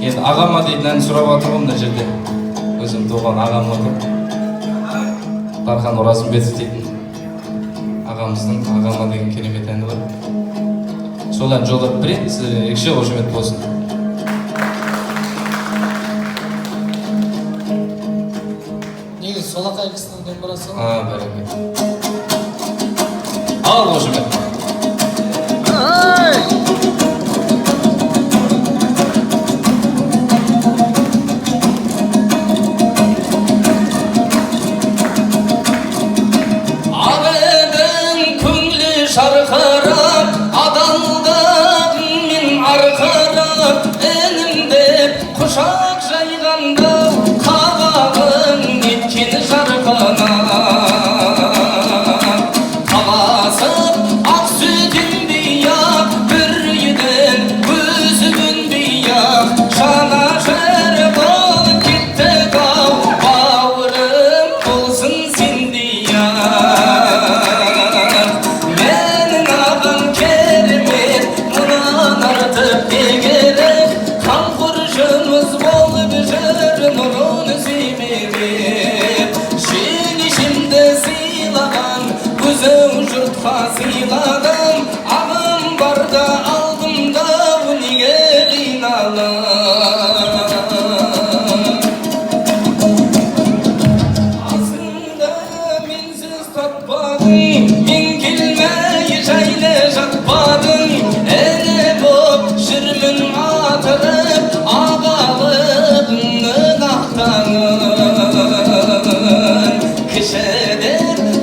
Енді ағама дейтін ән сұрап жатырмын мына жерде. Өзім туған ағам отыр. Дархан Оразымбетов дейтін ағамыздың ағама деген керемет әні бар. Сол ән жолдап берейін, сіздерге ерекше қошемет болсын. Негізі солақай кісінің домбырасы ғой. Бәрекелді. Ал қошемет. Şarkırak adamdağın arkarak elimde kuşak jayganda kabağın gitkin şarkına kabasıp ak sütün biyak bir yiden gözümün biyak şana şer bolup gitti kav bağırım olsun sen diyak. Fasıladım, ağım barda aldım da bu nigerin aslında minsiz tatmadım, min kilmeyi çayle jatmadım. Ene bop şirmin atırıp ağalıbını ahtanın kişeder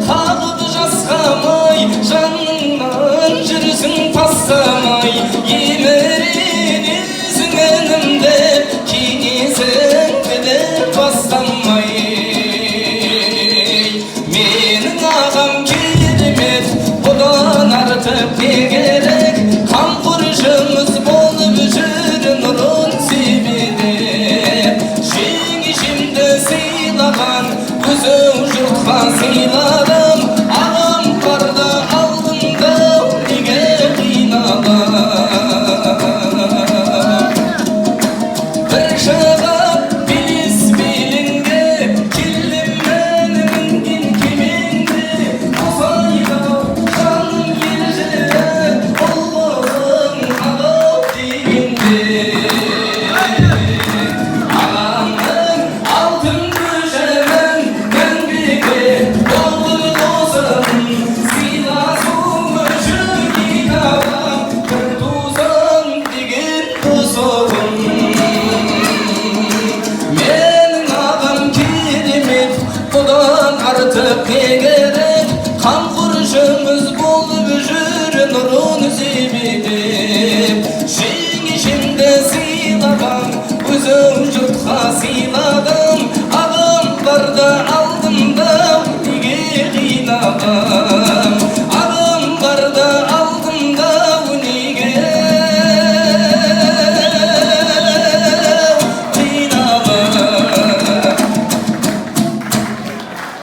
kalıp jaskamay canından жүрсің тастамай емерін өзіңінімді кеңесіңді де бастамай менің ағам керемет бұдан артық не керек қамқоршымыз болып жүр нұрын себелеп жеңешемді сыйлаған өзің жұртқа сыйладым ағам барда алдым да неге қиналам бір шығып белес беліңде келдім мен мінген кемеңде ұзайдау жаным елжіреп ұлығың ағау дегенде ағамның алтын көшемін мәңгіге толы досым сыйласуым үшін ең ағам бір туысым деген досым менің ағам керемет бұдан артық не керек қамқоршымыз болып жүр нұрын себелеп жеңешемді сыйлаған өзің жұртқа сыйла